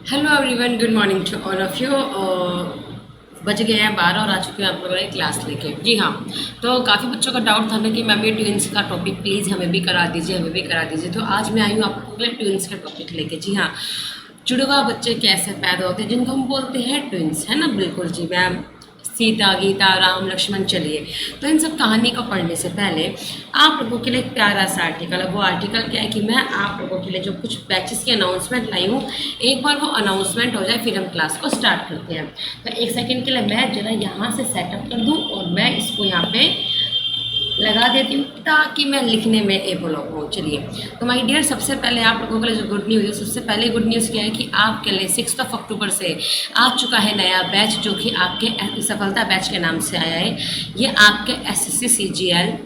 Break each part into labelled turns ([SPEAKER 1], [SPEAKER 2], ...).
[SPEAKER 1] Hello everyone, good morning to all of you. बज गए हैं 12 और आ चुके हैं आप लोगों ने क्लास लेके। जी हाँ, तो काफ़ी बच्चों का डाउट था ना कि मैम ये ट्विंस का टॉपिक प्लीज़ हमें भी करा दीजिए, हमें भी करा दीजिए। तो आज मैं आई हूँ आपको के लिए ट्विंस का टॉपिक लेके। जी हाँ, जुड़वा बच्चे कैसे पैदा होते हैं जिनको हम बोलते हैं ट्विंस, है ना। बिल्कुल जी मैम, सीता गीता राम लक्ष्मण। चलिए, तो इन सब कहानी को पढ़ने से पहले आप लोगों के लिए एक प्यारा सा आर्टिकल है। वो आर्टिकल क्या है कि मैं आप लोगों के लिए जो कुछ बैचेस की अनाउंसमेंट लाई हूँ, एक बार वो अनाउंसमेंट हो जाए फिर हम क्लास को स्टार्ट करते हैं। तो एक सेकंड के लिए मैं जरा यहाँ से सेटअप कर दूँ और मैं इसको यहाँ पे लगा देती हूँ ताकि मैं लिखने में एबल हो। चलिए, तो माय डियर, सबसे पहले आप लोगों के लिए जो गुड न्यूज़ है, सबसे पहले गुड न्यूज़ क्या है कि आपके लिए 6 अक्टूबर से आ चुका है नया बैच, जो कि आपके सफलता बैच के नाम से आया है। ये आपके एसएससी सीजीएल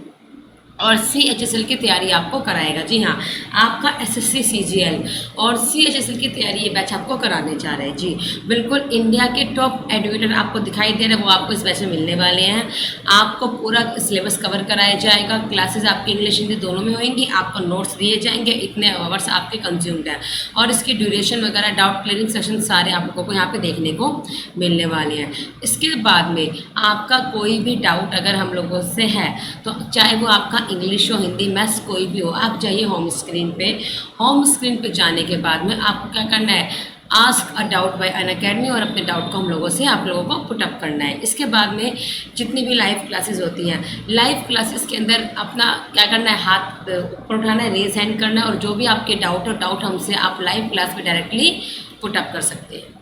[SPEAKER 1] और सीएचएसएल की तैयारी आपको कराएगा। जी हाँ, आपका एसएससी सीजीएल और सीएचएसएल की तैयारी ये बैच आपको कराने जा रहे हैं। जी बिल्कुल, इंडिया के टॉप एडुकेटर आपको दिखाई दे रहे हैं, वो आपको इस बैच में मिलने वाले हैं। आपको पूरा सिलेबस कवर कराया जाएगा। क्लासेस आपकी इंग्लिश हिंदी दोनों में होंगी। आपको नोट्स दिए जाएंगे, इतने आवर्स आपके कंज्यूम्ड है, और इसकी ड्यूरेशन वगैरह, डाउट क्लियरिंग सेशन सारे आप लोगों को यहाँ पे देखने को मिलने वाले हैं। इसके बाद में आपका कोई भी डाउट अगर हम लोगों से है, तो चाहे वो आपका इंग्लिश हो, हिंदी, मैथ्स कोई भी हो, आप जाइए होम स्क्रीन पे। होम स्क्रीन पे जाने के बाद में आपको क्या करना है, ask a doubt bye Unacademy, और अपने डाउट को हम लोगों से आप लोगों को पुटअप करना है। इसके बाद में जितनी भी लाइव क्लासेस होती हैं, लाइव क्लासेस के अंदर अपना क्या करना है, हाथ ऊपर उठाना है, रेज हैंड करना है, और जो भी आपके डाउट हो, डाउट हमसे आप लाइव क्लास में डायरेक्टली पुटअप कर सकते हैं।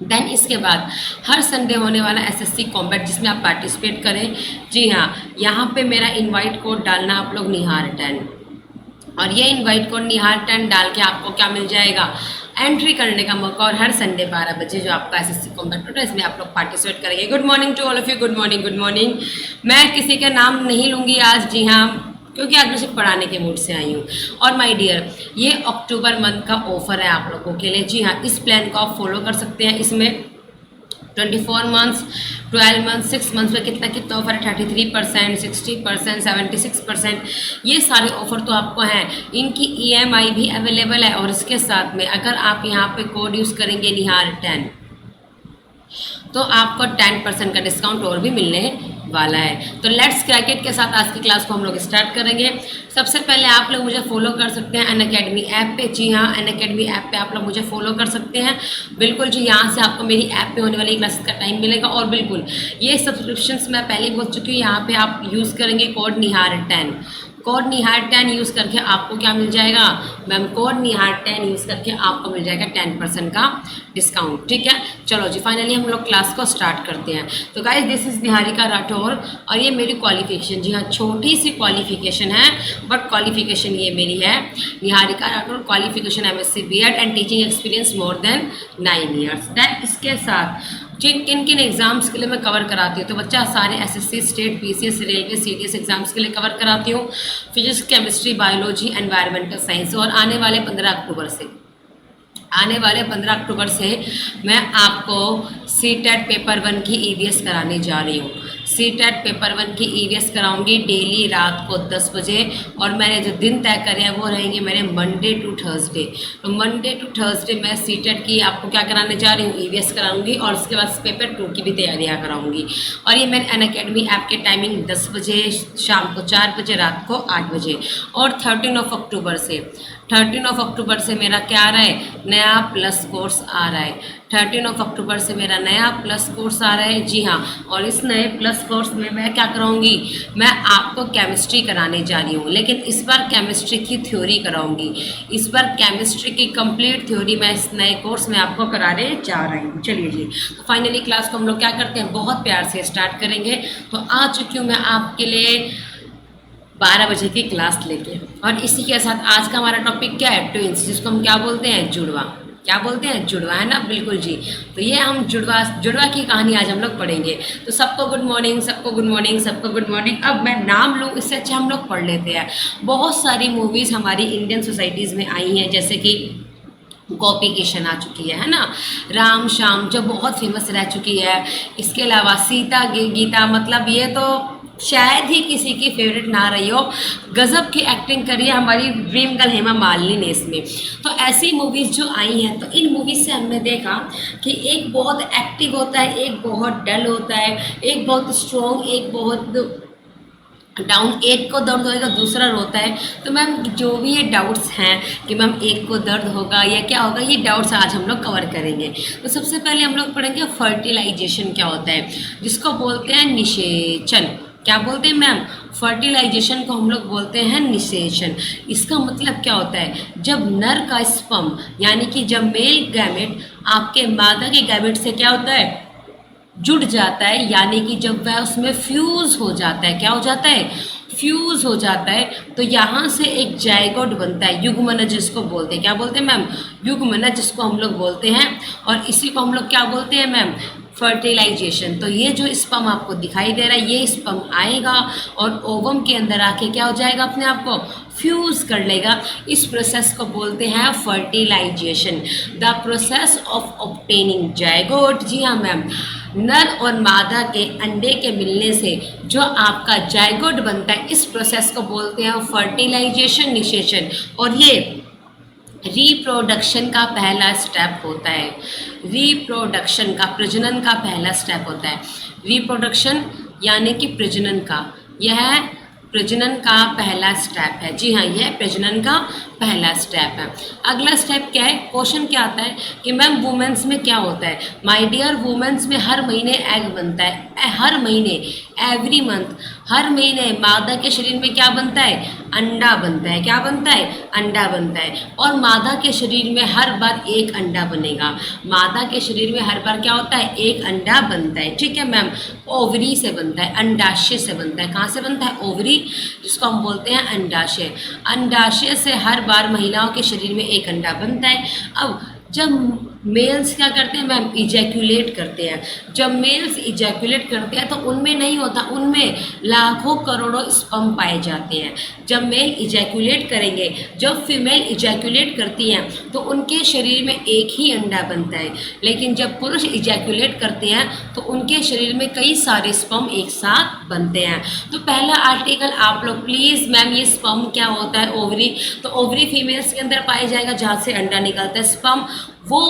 [SPEAKER 1] देन इसके बाद हर संडे होने वाला एसएससी कॉम्बैट, जिसमें आप पार्टिसिपेट करें। जी हाँ, यहाँ पे मेरा इनवाइट कोड डालना आप लोग निहार 10, और ये इनवाइट कोड निहार 10 डाल के आपको क्या मिल जाएगा, एंट्री करने का मौका। और हर संडे 12 बजे जो आपका एसएससी कॉम्बैट होता है, इसमें आप लोग पार्टिसिपेट करेंगे। Good morning to all of you, good morning, good morning. मैं किसी के नाम नहीं लूँगी आज, जी हाँ, क्योंकि आज मैं सिर्फ पढ़ाने के मूड से आई हूँ। और माय डियर, ये अक्टूबर मंथ का ऑफर है आप लोगों के लिए। जी हाँ, इस प्लान को आप फॉलो कर सकते हैं। इसमें 24 मंथ्स, 12 मंथ्स, 6 मंथ्स में कितना कितना ऑफर है, 33%, 60%, 76%, ये सारे ऑफर तो आपको हैं। इनकी ईएमआई भी अवेलेबल है, और इसके साथ में अगर आप यहाँ पे कोड यूज़ करेंगे निहार 10, तो आपको 10% का डिस्काउंट और भी मिलने वाला है। तो लेट्स क्रैकेट के साथ आज की क्लास को हम लोग स्टार्ट करेंगे। सबसे पहले आप लोग मुझे फॉलो कर सकते हैं अनअकैडमी ऐप पे। जी हाँ, अनअकैडमी ऐप पे आप लोग मुझे फॉलो कर सकते हैं। बिल्कुल जी, यहाँ से आपको मेरी ऐप पे होने वाली क्लासेस का टाइम मिलेगा। और बिल्कुल ये सब्सक्रिप्शंस मैं पहले बोल चुकी हूँ, यहाँ पे आप यूज़ करेंगे कोड निहार 10। कोड निहार 10 यूज़ करके आपको क्या मिल जाएगा मैम, कोड निहार 10 यूज़ करके आपको मिल जाएगा 10% का डिस्काउंट। ठीक है, चलो जी, फाइनली हम लोग क्लास को स्टार्ट करते हैं। तो guys, this is Niharika Rathore, और ये मेरी क्वालिफिकेशन, जी हाँ, छोटी सी क्वालिफिकेशन है, बट क्वालिफिकेशन ये मेरी है, Niharika Rathore, qualification MSc BEd and teaching experience more than 9 years. Than इसके साथ किन किन एग्जाम्स के लिए मैं कवर कराती हूँ, तो बच्चा सारे SSC, state, PCS, railway, CDS exams के लिए कवर कराती हूँ। Physics, chemistry, biology, environmental science. और आने वाले 15 अक्टूबर से मैं आपको सीटेट पेपर 1 की ईवीएस कराने जा रही हूँ। सीटेट पेपर 1 की ईवीएस कराऊंगी डेली रात को 10 बजे, और मैंने जो दिन तय करे हैं वो रहेंगे मेरे मंडे टू थर्सडे। तो मंडे टू थर्सडे मैं सीटेट की आपको क्या कराने जा रही हूँ, ईवीएस कराऊंगी, और उसके बाद पेपर 2 की भी तैयारियाँ कराऊंगी। और ये मेरे अनअकैडमी ऐप के टाइमिंग 10 बजे शाम को, 4 बजे रात को, 8 बजे। और 13 अक्टूबर से मेरा क्या आ रहा है, नया प्लस कोर्स आ रहा है। 13 अक्टूबर से मेरा नया प्लस कोर्स आ रहा है। जी हाँ, और इस नए प्लस कोर्स में मैं क्या कराऊंगी, मैं आपको केमिस्ट्री कराने जा रही हूँ, लेकिन इस बार केमिस्ट्री की थ्योरी कराऊंगी। इस बार केमिस्ट्री की कंप्लीट थ्योरी मैं इस नए कोर्स में आपको कराने जा रही हूँ। चलिए जी, तो फाइनली क्लास को हम लोग क्या करते हैं, बहुत प्यार से स्टार्ट करेंगे। तो आ चुकी हूँ मैं आपके लिए 12 बजे की क्लास लेके, और इसी के साथ आज का हमारा टॉपिक क्या है, ट्विंस, जिसको हम क्या बोलते हैं, जुड़वा। क्या बोलते हैं, जुड़वा, है ना। बिल्कुल जी, तो ये हम जुड़वा की कहानी आज हम लोग पढ़ेंगे। तो सबको गुड मॉर्निंग, सबको गुड मॉर्निंग, सबको गुड मॉर्निंग। अब मैं नाम लूँ इससे अच्छा हम लोग पढ़ लेते हैं। बहुत सारी मूवीज़ हमारी इंडियन सोसाइटीज़ में आई हैं, जैसे कि कॉपी किशन आ चुकी है ना, राम श्याम जो बहुत फेमस रह चुकी है। इसके अलावा सीता गीता, मतलब ये तो शायद ही किसी की फेवरेट ना रही हो। गजब की एक्टिंग करी है हमारी ड्रीम गर्ल हेमा मालिनी ने इसमें। तो ऐसी मूवीज़ जो आई हैं, तो इन मूवीज़ से हमने देखा कि एक बहुत एक्टिव होता है, एक बहुत डल होता है, एक बहुत स्ट्रॉन्ग, एक बहुत डाउन। एक को दर्द होएगा, दूसरा रोता है। तो मैम जो भी ये डाउट्स हैं कि मैम एक को दर्द होगा या क्या होगा, ये डाउट्स आज हम लोग कवर करेंगे। तो सबसे पहले हम लोग पढ़ेंगे फर्टिलाइजेशन क्या होता है, जिसको बोलते हैं निषेचन। क्या बोलते हैं मैम? फर्टिलाइजेशन को हम लोग बोलते हैं निषेचन। इसका मतलब क्या होता है? जब नर का स्पर्म यानी कि जब मेल गैमेट आपके मादा के गैमेट से क्या होता है, जुड़ जाता है, यानी कि जब वह उसमें फ्यूज़ हो जाता है, क्या हो जाता है, फ्यूज़ हो जाता है, तो यहाँ से एक जायगोट बनता है, युग्मनज जिसको बोलते हैं। क्या बोलते हैं मैम? युग्मनज जिसको हम लोग बोलते हैं, और इसी को हम लोग क्या बोलते हैं मैम? फर्टिलाइजेशन। तो ये जो स्पर्म आपको दिखाई दे रहा है, ये स्पर्म आएगा और ओवम के अंदर आके क्या हो जाएगा, अपने आप को फ्यूज़ कर लेगा। इस प्रोसेस को बोलते हैं fertilization, the process of obtaining zygote. जी हाँ मैम, नर और मादा के अंडे के मिलने से जो आपका जायगोट बनता है, इस प्रोसेस को बोलते हैं फर्टिलाइजेशन, निषेचन। और ये रिप्रोडक्शन का पहला स्टेप होता है। रिप्रोडक्शन का, प्रजनन का पहला स्टेप होता है। रिप्रोडक्शन यानी कि प्रजनन का, यह प्रजनन का पहला स्टेप है। जी हाँ, यह प्रजनन का पहला स्टेप है। अगला स्टेप क्या है? क्वेश्चन क्या आता है कि मैम वुमेन्स में क्या होता है? माय डियर, वुमेन्स में हर महीने एग बनता है, हर महीने, एवरी मंथ, हर महीने मादा के शरीर में क्या बनता है? अंडा बनता है। क्या बनता है? अंडा बनता है। और मादा के शरीर में हर बार एक अंडा बनेगा। मादा के शरीर में हर बार क्या होता है? एक अंडा बनता है। ठीक है मैम, ओवरी से बनता है, अंडाशय से बनता है। कहाँ से बनता है? ओवरी, जिसको हम बोलते हैं अंडाशय। अंडाशय से हर बार महिलाओं के शरीर में एक अंडा बनता है। अब जब मेल्स क्या करते हैं मैम? इजैक्यूलेट करते हैं। जब मेल्स इजैक्यूलेट करते हैं तो उनमें नहीं होता, उनमें लाखों करोड़ों स्पर्म पाए जाते हैं। जब मेल इजैक्यूलेट करेंगे, जब फीमेल इजैक्यूलेट करती हैं तो उनके शरीर में एक ही अंडा बनता है। लेकिन जब पुरुष इजैक्यूलेट करते हैं तो उनके शरीर में कई सारे स्पर्म एक साथ बनते हैं। तो पहला आर्टिकल आप लोग प्लीज़, मैम ये स्पर्म क्या होता है? ओवरी। तो ओवरी फीमेल्स के अंदर पाया जाएगा जहाँ से अंडा निकलता है। स्पर्म वो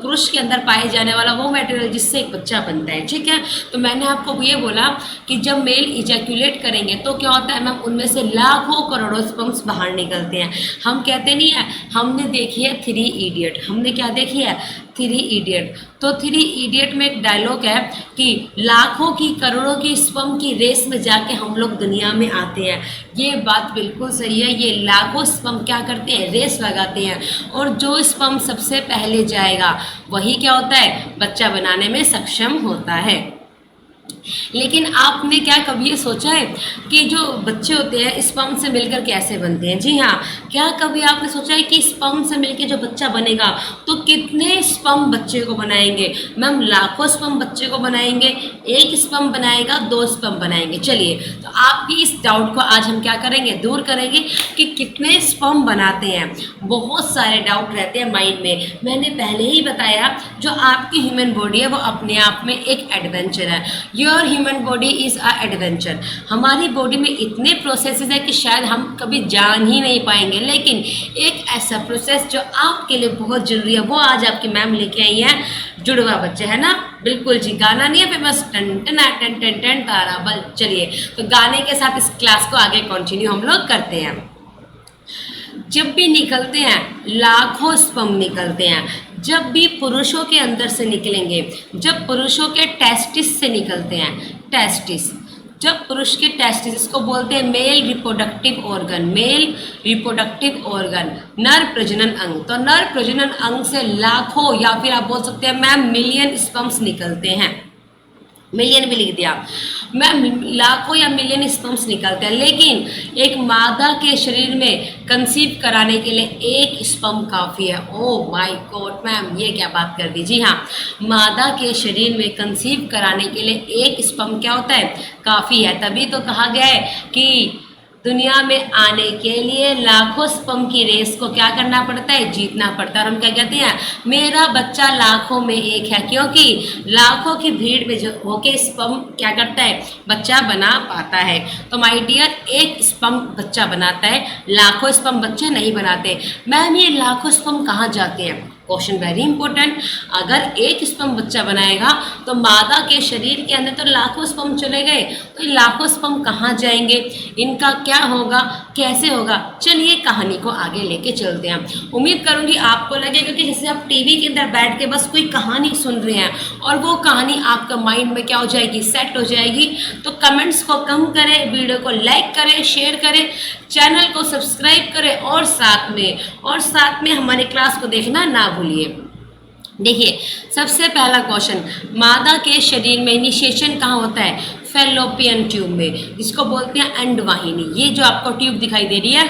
[SPEAKER 1] पुरुष के अंदर पाए जाने वाला वो मटेरियल जिससे एक बच्चा बनता है। ठीक है, तो मैंने आपको ये बोला कि जब मेल इजैक्यूलेट करेंगे तो क्या होता है मैम? उनमें से लाखों करोड़ों स्पर्म्स बाहर निकलते हैं। हम कहते नहीं है, हमने देखी है 3 इडियट। हमने क्या देखी है? 3 इडियट। तो 3 इडियट में एक डायलॉग है कि लाखों की करोड़ों की स्पर्म की रेस में जाके हम लोग दुनिया में आते हैं। ये बात बिल्कुल सही है। ये लाखों स्पर्म क्या करते हैं? रेस लगाते हैं, और जो स्पर्म सबसे पहले जाएगा वही क्या होता है? बच्चा बनाने में सक्षम होता है। लेकिन आपने क्या कभी ये सोचा है कि जो बच्चे होते हैं स्पर्म से मिलकर कैसे बनते हैं? जी हाँ, क्या कभी आपने सोचा है कि स्पर्म से मिलकर जो बच्चा बनेगा तो कितने स्पर्म बच्चे को बनाएंगे? मैम लाखों स्पर्म बच्चे को बनाएंगे। एक स्पर्म बनाएगा, 2 स्पर्म बनाएंगे। चलिए, तो आपकी इस डाउट को आज हम क्या करेंगे? दूर करेंगे कि कितने स्पर्म बनाते हैं। बहुत सारे डाउट रहते हैं माइंड में। मैंने पहले ही बताया, जो आपकी ह्यूमन बॉडी है वो अपने आप में एक एडवेंचर है। Your human body is a adventure. हमारी बॉडी में इतने प्रोसेसेस है कि शायद हम कभी जान ही नहीं पाएंगे, लेकिन एक ऐसा प्रोसेस जो आपके लिए बहुत ज़रूरी है वो आज आपकी मैम लेके आई है, जुड़वा बच्चे, है ना? बिल्कुल जी, गाना नहीं है फेमस, टन टन टन टन टन तारा बल। चलिए, तो गाने के साथ इस क्लास को आगे कंटिन्यू हम लोग करते हैं। जब भी निकलते हैं लाखों स्पर्म निकलते हैं। जब भी पुरुषों के अंदर से निकलेंगे, जब पुरुषों के टेस्टिस से निकलते हैं, टेस्टिस, जब पुरुष के टेस्टिस, इसको बोलते हैं male reproductive organ, male reproductive organ, नर प्रजनन अंग। तो नर प्रजनन अंग से लाखों या फिर आप बोल सकते हैं मैम मिलियन स्पर्म्स निकलते हैं। मिलियन भी लिख दिया मैम, लाखों या मिलियन स्पर्म्स निकलते हैं। लेकिन एक मादा के शरीर में कंसीव कराने के लिए एक स्पर्म काफ़ी है। ओह माय गॉड मैम, ये क्या बात कर दी। जी हाँ, मादा के शरीर में कंसीव कराने के लिए एक स्पर्म क्या होता है? काफ़ी है। तभी तो कहा गया है कि दुनिया में आने के लिए लाखों स्पर्म की रेस को क्या करना पड़ता है, जीतना पड़ता है। और हम क्या कहते हैं, मेरा बच्चा लाखों में एक है, क्योंकि लाखों की भीड़ में जो होके स्पर्म क्या करता है, बच्चा बना पाता है। तो माय डियर, एक स्पर्म बच्चा बनाता है, लाखों स्पर्म बच्चे नहीं बनाते। मैम ये लाखों स्पर्म कहाँ जाते हैं, क्वेश्चन वेरी इंपॉर्टेंट। अगर एक स्पर्म बच्चा बनाएगा तो मादा के शरीर के अंदर तो लाखों स्पर्म चले गए, तो ये लाखों स्पर्म कहाँ जाएंगे, इनका क्या होगा, कैसे होगा। चलिए कहानी को आगे लेके चलते हैं। उम्मीद करूंगी आपको लगेगा कि जैसे आप टीवी के अंदर बैठ के बस कोई कहानी सुन रहे हैं और वो कहानी आपका माइंड में क्या हो जाएगी, सेट हो जाएगी। तो कमेंट्स को कम करें, वीडियो को लाइक करें, शेयर करें, चैनल को सब्सक्राइब करें और साथ में हमारी क्लास को देखना ना भूलिए। देखिए सबसे पहला क्वेश्चन, मादा के शरीर में इनिशिएशन कहाँ होता है, फैलोपियन ट्यूब में, जिसको बोलते हैं अंडवाहिनी। ये जो आपको ट्यूब दिखाई दे रही है,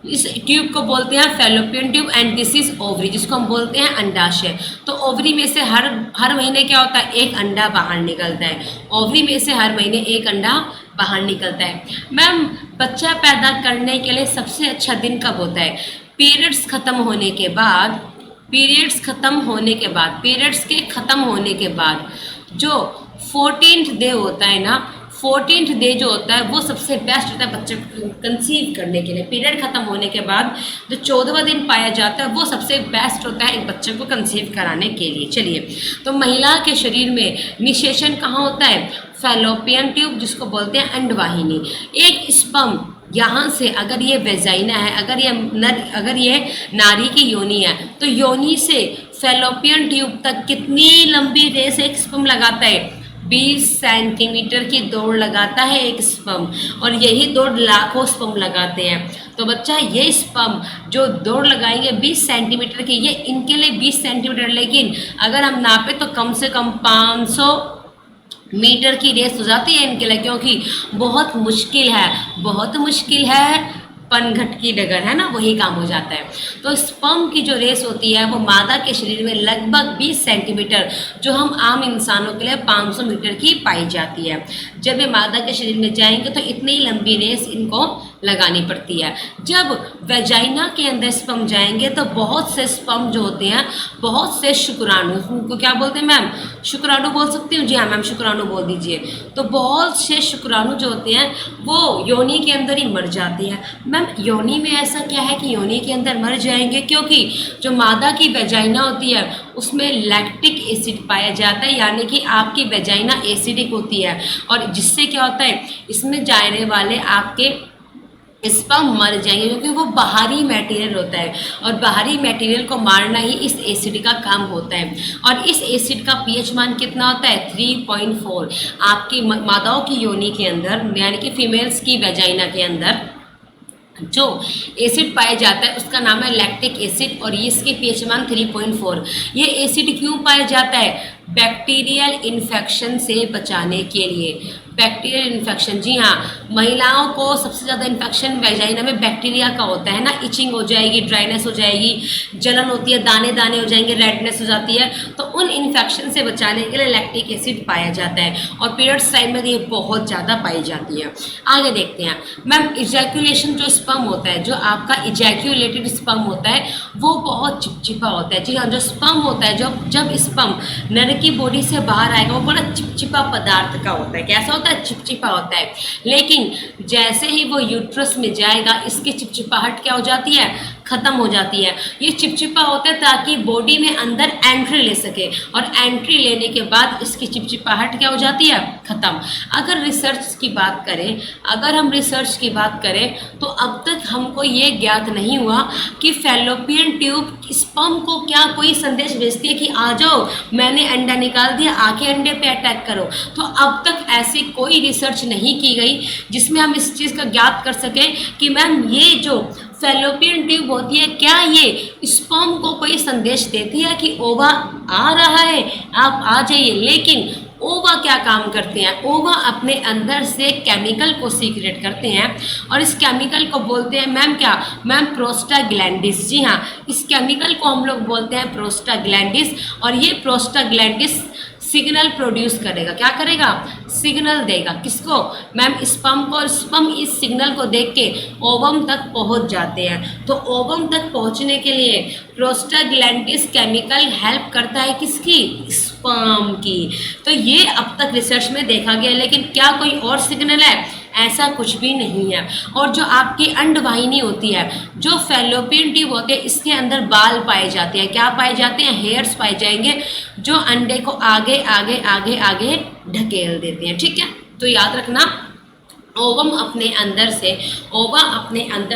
[SPEAKER 1] इस ट्यूब को बोलते हैं fallopian tube and this is ovary, जिसको हम बोलते हैं अंडाशय। तो ओवरी में से हर महीने क्या होता है, एक अंडा बाहर निकलता है। ओवरी में से हर महीने एक अंडा बाहर निकलता है। मैम बच्चा पैदा करने के लिए सबसे अच्छा दिन कब होता है, पीरियड्स खत्म होने के बाद, पीरियड्स के ख़त्म होने के बाद जो 14th डे होता है ना, 14th डे जो होता है वो सबसे बेस्ट होता है बच्चे को कंसीव करने के लिए। पीरियड खत्म होने के बाद जो 14वां दिन पाया जाता है वो सबसे बेस्ट होता है एक बच्चे को कंसीव कराने के लिए। चलिए, तो महिला के शरीर में निषेचन कहाँ होता है, फैलोपियन ट्यूब, जिसको बोलते हैं अंडवाहिनी। एक स्पर्म यहाँ से, अगर ये वेजाइना है, अगर ये नारी की योनि है, तो योनि से फैलोपियन ट्यूब तक कितनी लंबी रेस एक स्पर्म लगाता है, 20 सेंटीमीटर की दौड़ लगाता है एक स्पर्म, और यही दौड़ लाखों स्पर्म लगाते हैं। तो बच्चा ये स्पर्म जो दौड़ लगाएंगे 20 सेंटीमीटर की, ये इनके लिए 20 सेंटीमीटर, लेकिन अगर हम नापे तो कम से कम 500 मीटर की रेस हो जाती है इनके लिए, क्योंकि बहुत मुश्किल है पनघट की डगर, है ना, वही काम हो जाता है। तो स्पर्म की जो रेस होती है वो मादा के शरीर में लगभग 20 सेंटीमीटर, जो हम आम इंसानों के लिए 500 मीटर की पाई जाती है। जब ये मादा के शरीर में जाएंगे तो इतनी लंबी रेस इनको लगानी पड़ती है। जब वेजाइना के अंदर स्पर्म जाएंगे तो बहुत से स्पर्म जो होते हैं, बहुत से शुक्राणु, उनको क्या बोलते हैं मैम, शुक्राणु बोल सकती हूँ, जी हाँ मैम शुक्राणु बोल दीजिए। तो बहुत से शुक्राणु जो होते हैं वो योनि के अंदर ही मर जाते हैं। मैम योनि में ऐसा क्या है कि योनि के अंदर मर जाएंगे, क्योंकि जो मादा की वेजाइना होती है उसमें लैक्टिक एसिड पाया जाता है, यानी कि आपकी वेजाइना एसिडिक होती है, और जिससे क्या होता है, इसमें जाने वाले आपके स्पर्म मर जाएंगे, क्योंकि वो बाहरी मटेरियल होता है और बाहरी मटेरियल को मारना ही इस एसिड का काम होता है। और इस एसिड का पीएच मान कितना होता है, 3.4। आपकी मादाओं की योनि के अंदर, यानी कि फीमेल्स की वेजाइना के अंदर जो एसिड पाया जाता है उसका नाम है लैक्टिक एसिड, और इसके पीएच मान 3.4। ये एसिड क्यों पाया जाता है, बैक्टीरियल इन्फेक्शन से बचाने के लिए। बैक्टीरियल इन्फेक्शन, जी हाँ, महिलाओं को सबसे ज़्यादा इन्फेक्शन वेजाइना में बैक्टीरिया का होता है ना, इचिंग हो जाएगी, ड्राइनेस हो जाएगी, जलन होती है, दाने दाने हो जाएंगे, रेडनेस हो जाती है। तो उन इन्फेक्शन से बचाने के लिए लैक्टिक एसिड पाया जाता है, और पीरियड्स टाइम में ये बहुत ज़्यादा पाई जाती है। आगे देखते हैं मैम, इजैकुलेशन जो स्पर्म होता है, जो आपका इजैक्यूलेटेड स्पर्म होता है वो बहुत चिपचिपा होता है। जी हाँ, जो स्पर्म होता है, जब स्पर्म नर की बॉडी से बाहर आएगा वो बड़ा चिपचिपा पदार्थ का होता है। कैसा होता है, चिपचिपा होता है। लेकिन जैसे ही वो यूट्रस में जाएगा इसकी चिपचिपाहट क्या हो जाती है, खत्म हो जाती है। ये चिपचिपा होता है ताकि बॉडी में अंदर एंट्री ले सके, और एंट्री लेने के बाद इसकी चिपचिपाहट क्या हो जाती है, खत्म। अगर हम रिसर्च की बात करें तो अब तक हमको ये ज्ञात नहीं हुआ कि फैलोपियन ट्यूब स्पर्म को क्या कोई संदेश भेजती है कि आ जाओ, मैंने अंडा निकाल दिया, आके अंडे पे अटैक करो। तो अब तक ऐसी कोई रिसर्च नहीं की गई जिसमें हम इस चीज़ का ज्ञात कर सकें कि मैम ये जो फैलोपियन ट्यूब होती है, क्या ये स्पर्म को कोई संदेश देती है कि ओवा आ रहा है, आप आ जाइए। लेकिन ओवा क्या काम करते हैं, ओवा अपने अंदर से केमिकल को सीक्रेट करते हैं, और इस केमिकल को बोलते हैं मैम क्या, मैम प्रोस्टाग्लैंडिस। जी हाँ, इस केमिकल को हम लोग बोलते हैं प्रोस्टाग्लैंडिस, और ये प्रोस्टाग्लैंडिस सिग्नल प्रोड्यूस करेगा। क्या करेगा? सिग्नल देगा। किसको? मैम स्पर्म को। स्पर्म इस सिग्नल को देख के ओवम तक पहुंच जाते हैं। तो ओवम तक पहुंचने के लिए प्रोस्टाग्लैंडिस केमिकल हेल्प करता है किसकी? स्पर्म की। तो ये अब तक रिसर्च में देखा गया, लेकिन क्या कोई और सिग्नल है? ऐसा कुछ भी नहीं है। और जो आपकी अंडवाहिनी होती है, जो फैलोपियन ट्यूब होते हैं, इसके अंदर बाल पाए जाते हैं। क्या पाए जाते हैं? हेयर्स पाए जाएंगे, जो अंडे को आगे आगे आगे आगे ढकेल देते हैं। ठीक है, तो याद रखना ओवम अपने अंदर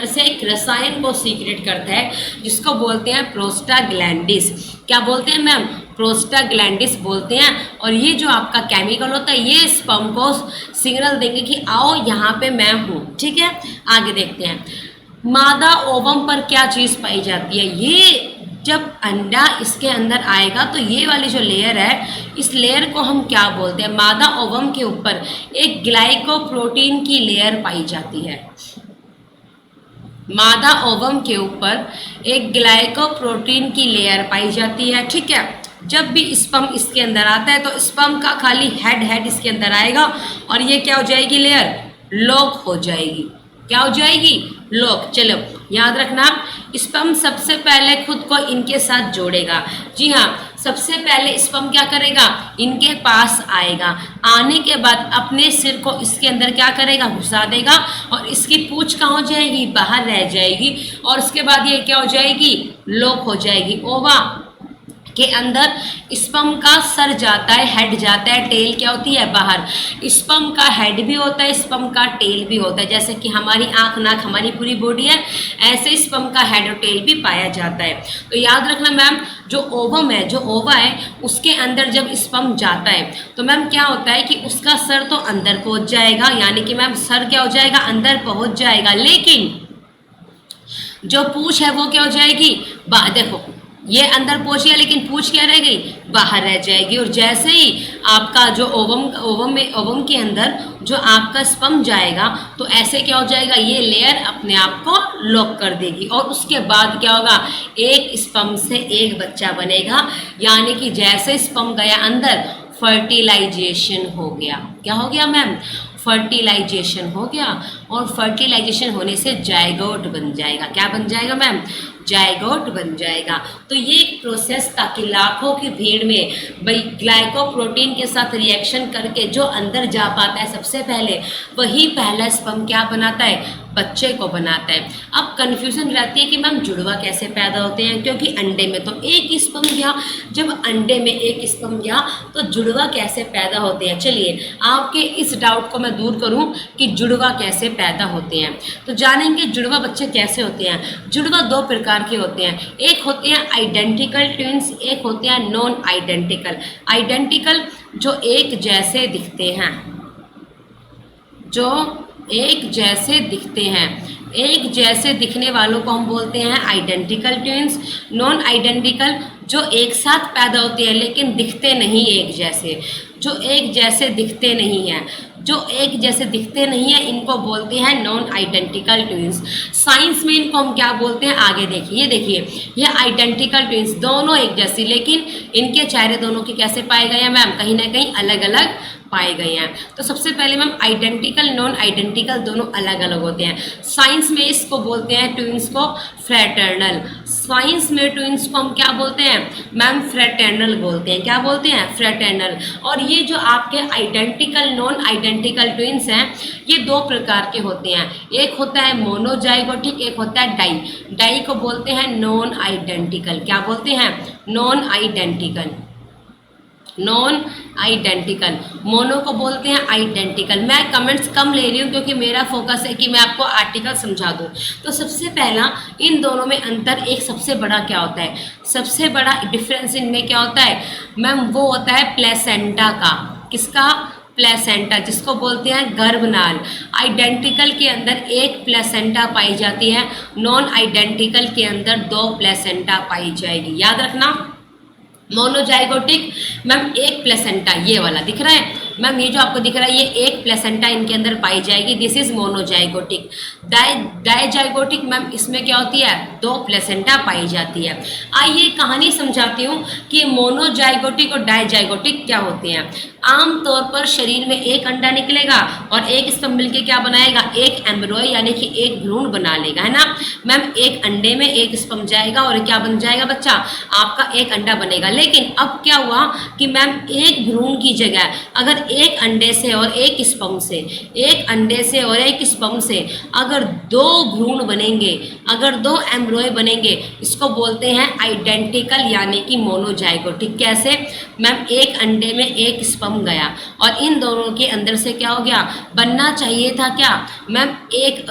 [SPEAKER 1] से एक रसायन को सीक्रेट करता है, जिसको बोलते हैं प्रोस्टाग्लैंडिस। क्या बोलते हैं मैम? प्रोस्टाग्लैंडिस बोलते हैं। और ये जो आपका केमिकल होता है, ये स्पर्म को सिग्नल देंगे कि आओ यहाँ पे मैं हूँ। ठीक है, आगे देखते हैं। मादा ओवम पर क्या चीज़ पाई जाती है? ये जब अंडा इसके अंदर आएगा तो ये वाली जो लेयर है, इस लेयर को हम क्या बोलते हैं? मादा ओवम के ऊपर एक ग्लाइकोप्रोटीन की लेयर पाई जाती है। मादा ओवम के ऊपर एक ग्लाइकोप्रोटीन की लेयर पाई जाती है। ठीक है, जब भी स्पर्म इसके अंदर आता है तो स्पर्म का खाली हेड इसके अंदर आएगा और ये क्या हो जाएगी? लेयर लॉक हो जाएगी। क्या हो जाएगी? लॉक। चलो याद रखना, स्पर्म सबसे पहले खुद को इनके साथ जोड़ेगा। जी हाँ, सबसे पहले स्पर्म क्या करेगा? इनके पास आएगा। आने के बाद अपने सिर को इसके अंदर क्या करेगा? घुसा देगा और इसकी पूंछ कहाँ हो जाएगी? बाहर रह जाएगी। और उसके बाद ये क्या हो जाएगी? लॉक हो जाएगी। ओवा के अंदर स्पर्म का सर जाता है, हेड जाता है, टेल क्या होती है? बाहर। स्पर्म का हेड भी होता है, स्पर्म का टेल भी होता है। जैसे कि हमारी आंख, नाक हमारी पूरी बॉडी है, ऐसे स्पर्म का हेड और टेल भी पाया जाता है। तो याद रखना मैम, जो ओवम है, जो ओवा है, उसके अंदर जब स्पर्म जाता है तो मैम क्या होता है कि उसका सर तो अंदर पहुंच जाएगा, यानी कि मैम सर क्या हो जाएगा? अंदर पहुंच जाएगा। लेकिन जो पूंछ है वो क्या हो जाएगी? देखो ये अंदर पहुंच गया, लेकिन पूंछ क्या रह गई? बाहर रह जाएगी। और जैसे ही आपका जो ओवम के अंदर जो आपका स्पर्म जाएगा तो ऐसे क्या हो जाएगा? ये लेयर अपने आप को लॉक कर देगी और उसके बाद क्या होगा? एक स्पर्म से एक बच्चा बनेगा। यानी कि जैसे स्पर्म गया अंदर, फर्टिलाइजेशन हो गया। क्या हो गया मैम? फर्टिलाइजेशन हो गया। और फर्टिलाइजेशन होने से जायगोट बन जाएगा। क्या बन जाएगा मैम? जायगोट बन जाएगा। तो ये एक प्रोसेस था कि लाखों की भीड़ में भाई ग्लाइकोप्रोटीन के साथ रिएक्शन करके जो अंदर जा पाता है सबसे पहले, वही पहला स्पर्म क्या बनाता है? बच्चे को बनाता है। अब कन्फ्यूजन रहती है कि मैम जुड़वा कैसे पैदा होते हैं, क्योंकि अंडे में तो एक ही स्पर्म गया। जब अंडे में एक स्पर्म गया तो जुड़वा कैसे पैदा होते हैं? चलिए आपके इस डाउट को मैं दूर करूं कि जुड़वा कैसे पैदा होते हैं। तो जानेंगे जुड़वा बच्चे कैसे होते हैं। जुड़वा दो प्रकार के होते हैं, एक होते हैं आइडेंटिकल ट्विंस, एक होते हैं नॉन आइडेंटिकल। आइडेंटिकल जो एक जैसे दिखते हैं, जो एक जैसे दिखते हैं, एक जैसे दिखने वालों को हम बोलते हैं आइडेंटिकल ट्विंस। नॉन आइडेंटिकल जो एक साथ पैदा होते हैं लेकिन दिखते नहीं एक जैसे, जो एक जैसे दिखते नहीं हैं, जो एक जैसे दिखते नहीं हैं, इनको बोलते हैं नॉन आइडेंटिकल ट्विंस। साइंस में इनको हम क्या बोलते हैं? आगे देखिए, ये देखिए, ये आइडेंटिकल ट्विंस दोनों एक जैसी, लेकिन इनके चेहरे दोनों के कैसे पाए गए हैं मैम? कहीं ना कहीं अलग अलग पाए गए हैं। तो सबसे पहले मैम आइडेंटिकल नॉन आइडेंटिकल दोनों अलग अलग होते हैं। साइंस में इसको बोलते हैं ट्विंस को फ्रैटर्नल। साइंस में ट्विंस को हम क्या बोलते हैं मैम? फ्रैटर्नल बोलते हैं। क्या बोलते हैं? फ्रैटर्नल। और ये जो आपके आइडेंटिकल नॉन आइडेंटिकल ट्विंस हैं, ये दो प्रकार के होते हैं। एक होता है मोनोजाइगोटिक, एक होता है डाई। डाई को बोलते हैं नॉन आइडेंटिकल। क्या बोलते हैं? Non identical. Non identical. Mono को बोलते हैं आइडेंटिकल। मैं कमेंट्स कम ले रही हूँ क्योंकि मेरा फोकस है कि मैं आपको आर्टिकल समझा दूँ। तो सबसे पहला इन दोनों में अंतर, एक सबसे बड़ा क्या होता है? सबसे बड़ा डिफरेंस इनमें क्या होता है मैम? वो होता है प्लेसेंटा का। किसका? प्लेसेंटा, जिसको बोलते हैं गर्भनाल। आइडेंटिकल के अंदर एक प्लेसेंटा पाई जाती है, नॉन आइडेंटिकल के अंदर दो प्लेसेंटा पाई जाएगी। याद रखना, मोनोजाइगोटिक मैम एक प्लेसेंटा, ये वाला दिख रहा है, मैम ये जो आपको दिख रहा है ये एक प्लेसेंटा इनके अंदर पाई जाएगी, this is monozygotic. Dizygotic ma'am इसमें क्या होती है, दो प्लेसेंटा पाई जाती है। आइए कहानी समझाती हूँ कि मोनोजाइगोटिक और डायजाइगोटिक क्या होते हैं। आमतौर पर शरीर में एक अंडा निकलेगा और एक स्पर्म मिलके क्या बनाएगा, एक एम्ब्रॉय यानी कि एक भ्रूण बना लेगा, है ना मैम। एक अंडे में एक स्पर्म जाएगा और क्या बन जाएगा बच्चा, आपका एक अंडा बनेगा। लेकिन अब क्या हुआ कि मैम एक भ्रूण की जगह अगर एक अंडे से और एक स्पर्म से, एक अंडे से और एक स्पर्म से अगर दो भ्रूण बनेंगे, अगर दो एम्ब्रॉय बनेंगे, इसको बोलते हैं आइडेंटिकल यानी कि मोनोजाइगोटिक। कैसे मैम, एक अंडे में एक स्पर्म गया और इन दोनों के अंदर से क्या हो गया, बनना चाहिए था क्या मैम, एक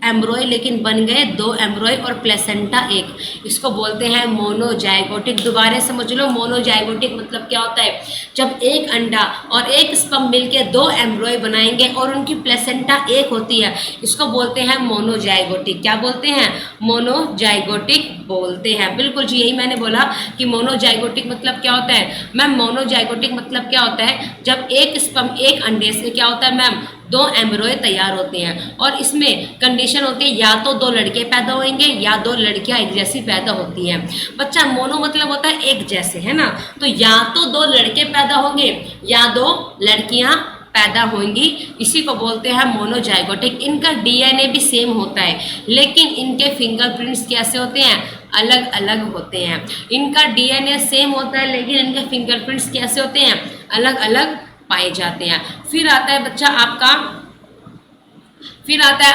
[SPEAKER 1] एम्ब्रॉय, लेकिन बन गए दो एम्ब्रॉय और प्लेसेंटा एक, इसको बोलते हैं मोनोजाइगोटिक। दोबारा समझ लो, मोनोजाइगोटिक मतलब क्या होता है, जब एक अंडा और एक स्पर्म मिलके दो एम्ब्रॉय बनाएंगे और उनकी प्लेसेंटा एक होती है, इसको बोलते हैं मोनोजाइगोटिक। क्या बोलते हैं, मोनोजाइगोटिक बोलते हैं। बिल्कुल जी, यही मैंने बोला कि मोनोजाइगोटिक मतलब क्या होता है मैम, मोनोजाइगोटिक मतलब क्या होता है, जब एक स्पर्म एक अंडे से क्या होता है मैम, दो एम्ब्रॉय तैयार होते हैं और इसमें कंडीशन होती है या तो दो लड़के पैदा होंगे या दो लड़कियां एक जैसी पैदा होती हैं। बच्चा मोनो मतलब होता है एक जैसे, है ना, तो या तो दो लड़के पैदा होंगे या दो लड़कियां पैदा होंगी, इसी को बोलते हैं मोनोजाइगोटिक। इनका डीएनए भी सेम होता है लेकिन इनके फिंगरप्रिंट्स कैसे होते हैं, अलग अलग होते हैं। इनका डीएनए सेम होता है लेकिन इनके फिंगरप्रिंट्स कैसे होते हैं, अलग अलग पाए जाते हैं। फिर आता है बच्चा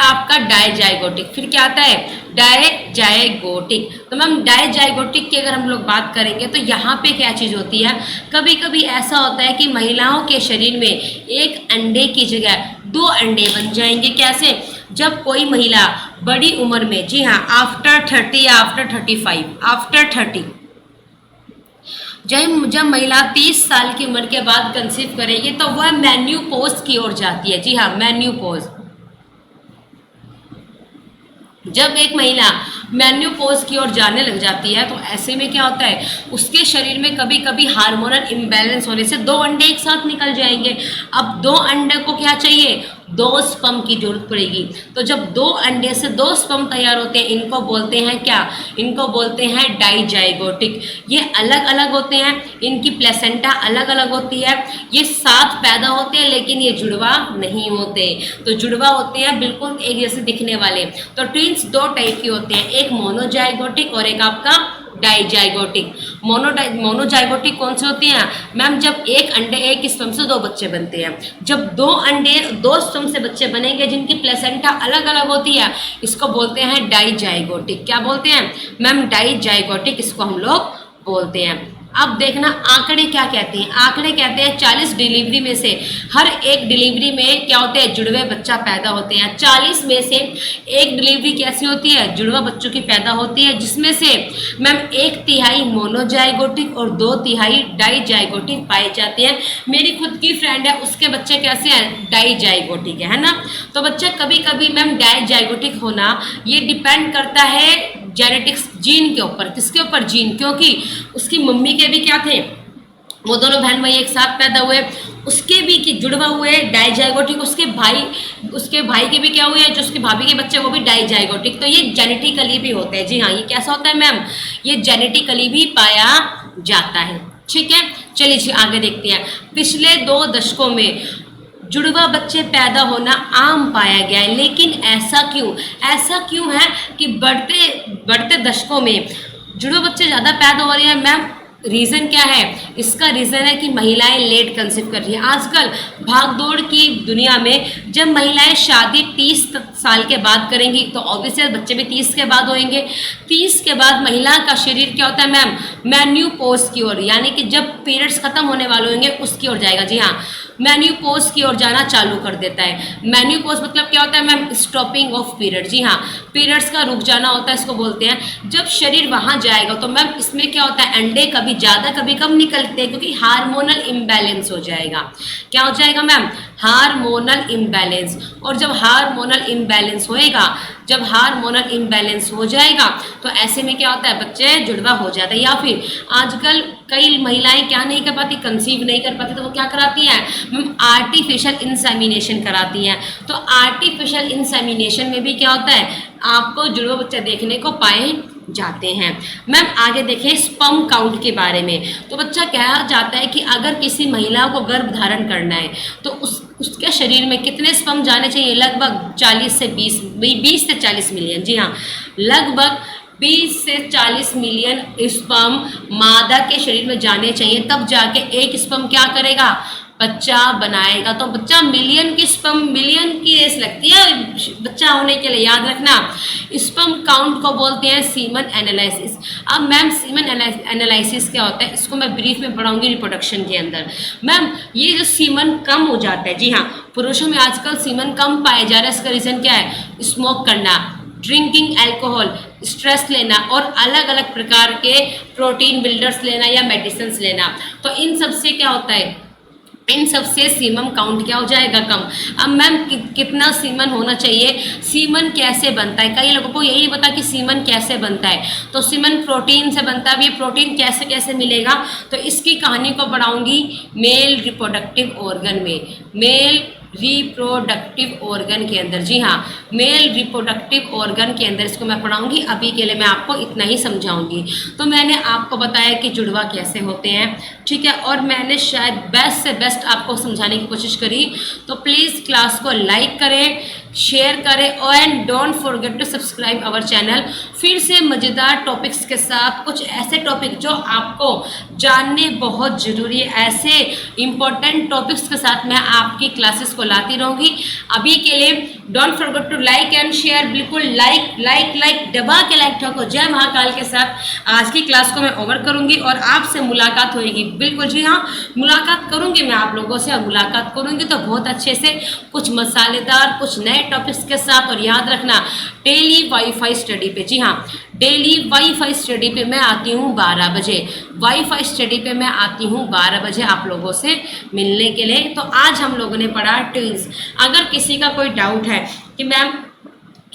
[SPEAKER 1] आपका डायजाइगोटिक। फिर क्या आता है, डायजाइगोटिक। तो मैम डायजाइगोटिक की अगर हम लोग बात करेंगे तो यहाँ पे क्या चीज़ होती है, कभी कभी ऐसा होता है कि महिलाओं के शरीर में एक अंडे की जगह दो अंडे बन जाएंगे। कैसे, जब कोई महिला बड़ी उम्र में, जी हाँ, आफ्टर 30 या आफ्टर 35, आफ्टर 30, जब महिला 30 साल की उम्र के बाद कंसीव करेगी तो वह मेन्यूपोज की ओर जाती है। जी हाँ, मेन्यूपोज। जब एक महिला मेन्यूपोज की ओर जाने लग जाती है तो ऐसे में क्या होता है, उसके शरीर में कभी कभी हार्मोनल इम्बैलेंस होने से दो अंडे एक साथ निकल जाएंगे। अब दो अंडे को क्या चाहिए, दो स्पर्म की जरूरत पड़ेगी। तो जब दो अंडे से दो स्पर्म तैयार होते हैं, इनको बोलते हैं क्या, इनको बोलते हैं डायजाइगोटिक। ये अलग अलग होते हैं, इनकी प्लेसेंटा अलग अलग होती है, ये साथ पैदा होते हैं लेकिन ये जुड़वा नहीं होते। तो जुड़वा होते हैं बिल्कुल एक जैसे दिखने वाले। तो ट्विंस दो टाइप के होते हैं, एक मोनोजाइगोटिक और एक आपका डायजाइगोटिक। मोनोजाइगोटिक कौन से होती हैं मैम, जब एक अंडे एक स्पर्म से दो बच्चे बनते हैं। जब दो अंडे दो स्पर्म से बच्चे बनेंगे जिनकी प्लेसेंटा अलग अलग होती है, इसको बोलते हैं डायजाइगोटिक। क्या बोलते हैं मैम, डायजाइगोटिक इसको हम लोग बोलते हैं। अब देखना आंकड़े क्या कहते हैं, आंकड़े कहते हैं 40 डिलीवरी में से हर एक डिलीवरी में क्या होते हैं, जुड़वे बच्चा पैदा होते हैं। 40 में से एक डिलीवरी कैसी होती है, जुड़वा बच्चों की पैदा होती है, जिसमें से मैम 1/3 मोनोजाइगोटिक और 2/3 डायजाइगोटिक पाए जाते हैं। मेरी खुद की फ्रेंड है, उसके बच्चे कैसे हैं, डायजाइगोटिक है ना। तो बच्चा कभी कभी मैम डायजाइगोटिक होना ये डिपेंड करता है जेनेटिक्स, जीन के ऊपर। किसके ऊपर, जीन, क्योंकि उसकी मम्मी के भी क्या थे, वो दोनों बहन भाई एक साथ पैदा हुए, उसके भी कि जुड़वा हुए डायजाइगोटिक, उसके भाई के भी क्या हुए, जो उसके भाभी के बच्चे वो भी डायजाइगोटिक। तो ये जेनेटिकली भी होते हैं। जी हाँ, ये कैसा होता है मैम, ये जेनेटिकली भी पाया जाता है। ठीक है, चलिए आगे देखते हैं। पिछले 2 दशकों में जुड़वा बच्चे पैदा होना आम पाया गया है, लेकिन ऐसा क्यों है कि बढ़ते दशकों में जुड़वा बच्चे ज़्यादा पैदा हो रहे हैं मैम। रीज़न क्या है, इसका रीज़न है कि महिलाएं लेट कंसीव कर रही हैं। आजकल भाग दौड़ की दुनिया में जब महिलाएं शादी 30 साल के बाद करेंगी तो ऑब्वियसली बच्चे भी 30 के बाद होंगे। 30 के बाद महिला का शरीर क्या होता है मैम, मेन्यूपोज की ओर, यानी कि जब पीरियड्स खत्म होने वाले होंगे उसकी ओर जाएगा। जी हाँ, मेन्यूपोज की ओर जाना चालू कर देता है। मेन्यूपोज मतलब क्या होता है मैम, स्टॉपिंग ऑफ पीरियड। जी हाँ, पीरियड्स का रुक जाना होता है, इसको बोलते हैं। जब शरीर वहाँ जाएगा तो मैम इसमें क्या होता है, अंडे कभी ज़्यादा कभी कम निकलते हैं क्योंकि हार्मोनल इम्बैलेंस हो जाएगा। क्या हो जाएगा मैम, हार्मोनल इम्बैलेंस। और जब हार्मोनल इम्बैलेंस होएगा, जब हार्मोनल इम्बैलेंस हो जाएगा तो ऐसे में क्या होता है, बच्चे जुड़वा हो जाता है। या फिर आजकल कई महिलाएं क्या नहीं कर पाती, कंसीव नहीं कर पाती, तो वो क्या कराती हैं मैम, आर्टिफिशियल इंसेमिनेशन कराती हैं। तो आर्टिफिशियल इंसेमिनेशन में भी क्या होता है, आपको जुड़वा बच्चे देखने को पाए जाते हैं। मैम आगे देखें स्पर्म काउंट के बारे में। तो बच्चा कहा जाता है कि अगर किसी महिला को गर्भ धारण करना है तो उसके शरीर में कितने स्पर्म जाने चाहिए, लगभग 40 से 20 से 40 मिलियन। जी हाँ, लगभग 20 से 40 मिलियन स्पर्म मादा के शरीर में जाने चाहिए, तब जाके एक स्पर्म क्या करेगा, बच्चा बनाएगा। तो बच्चा मिलियन की स्पर्म, मिलियन की रेस लगती है बच्चा होने के लिए, याद रखना। स्पर्म काउंट को बोलते हैं सीमन एनालिसिस। अब मैम सीमन एनालिसिस क्या होता है, इसको मैं ब्रीफ में पढ़ाऊंगी रिप्रोडक्शन के अंदर। मैम ये जो सीमन कम हो जाता है, जी हाँ, पुरुषों में आजकल सीमन कम पाया जा रहा है। इसका रीज़न क्या है, स्मोक करना, ड्रिंकिंग एल्कोहल, स्ट्रेस लेना और अलग अलग प्रकार के प्रोटीन बिल्डर्स लेना या मेडिसिन लेना। तो इन सब से क्या होता है, इन सबसे सीमन काउंट क्या हो जाएगा, कम। अब मैम कितना सीमन होना चाहिए, सीमन कैसे बनता है, कई लोगों को यही पता कि सीमन कैसे बनता है। तो सीमन प्रोटीन से बनता है। अब ये प्रोटीन कैसे कैसे मिलेगा, तो इसकी कहानी को बढ़ाऊंगी मेल रिप्रोडक्टिव ऑर्गन में, मेल रिप्रोडक्टिव ऑर्गन के अंदर। जी हाँ, मेल रिप्रोडक्टिव ऑर्गन के अंदर इसको मैं पढ़ाऊंगी। अभी के लिए मैं आपको इतना ही समझाऊंगी। तो मैंने आपको बताया कि जुड़वा कैसे होते हैं, ठीक है, और मैंने शायद बेस्ट से बेस्ट आपको समझाने की कोशिश करी। तो प्लीज़ क्लास को लाइक करें, शेयर करें and don't forget to subscribe our channel. फिर से मज़ेदार टॉपिक्स के साथ, कुछ ऐसे टॉपिक जो आपको जानने बहुत ज़रूरी है, ऐसे इम्पोर्टेंट टॉपिक्स के साथ मैं आपकी क्लासेस को लाती रहूँगी। अभी के लिए don't forget to like and share, बिल्कुल लाइक लाइक लाइक दबा के लाइक ठोको। जय महाकाल के साथ आज की क्लास को मैं ओवर करूँगी और आपसे मुलाकात होगी। बिल्कुल जी हाँ, मुलाकात करूँगी मैं आप लोगों से, और मुलाकात करूँगी तो बहुत अच्छे से, कुछ मसालेदार, कुछ नए टॉपिक्स के साथ। और याद रखना डेली वाईफाई स्टडी पे, जी हाँ, डेली वाईफाई स्टडी पे मैं आती हूँ 12 बजे। वाईफाई स्टडी पे मैं आती हूँ 12 बजे आप लोगों से मिलने के लिए। तो आज हम लोगों ने पढ़ा ट्विंस। अगर किसी का कोई डाउट है कि मैम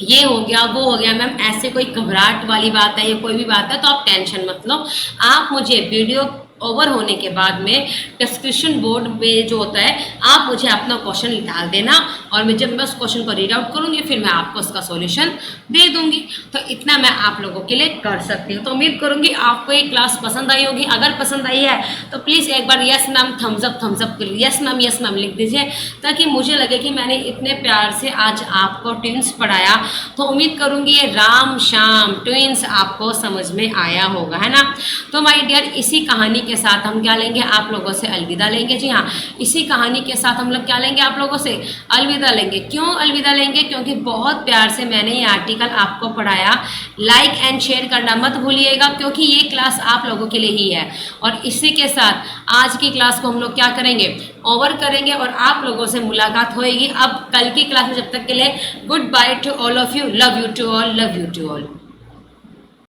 [SPEAKER 1] ये हो गया वो हो गया, मैम ऐसे कोई घबराहट वाली बात है या कोई भी बात है, तो आप टेंशन मत लो। आप मुझे वीडियो ओवर होने के बाद में डिस्क्रिप्शन बोर्ड में जो होता है, आप मुझे अपना क्वेश्चन डाल देना और जब मैं उस क्वेश्चन को रीड आउट करूँगी फिर मैं आपको उसका सॉल्यूशन दे दूँगी। तो इतना मैं आप लोगों के लिए कर सकती हूँ। तो उम्मीद करूँगी आपको ये क्लास पसंद आई होगी। अगर पसंद आई है तो प्लीज़ एक बार yes ma'am thumbs up yes ma'am लिख दीजिए, ताकि मुझे लगे कि मैंने इतने प्यार से आज आपको ट्विंस पढ़ाया। तो उम्मीद करूँगी ये राम शाम ट्विंस आपको समझ में आया होगा, है ना। तो माय डियर, इसी कहानी के साथ हम क्या लेंगे, आप लोगों से अलविदा लेंगे। जी हाँ, इसी कहानी के साथ हम लोग क्या लेंगे, आप लोगों से अलविदा लेंगे। क्यों अलविदा लेंगे, क्योंकि बहुत प्यार से मैंने ये आर्टिकल आपको पढ़ाया। लाइक एंड शेयर करना मत भूलिएगा, क्योंकि ये क्लास आप लोगों के लिए ही है। और इसी के साथ आज की क्लास को हम लोग क्या करेंगे, ओवर करेंगे और आप लोगों से मुलाकात होएगी अब कल की क्लास में। जब तक के लिए goodbye to all of you, love you to all, love you to all.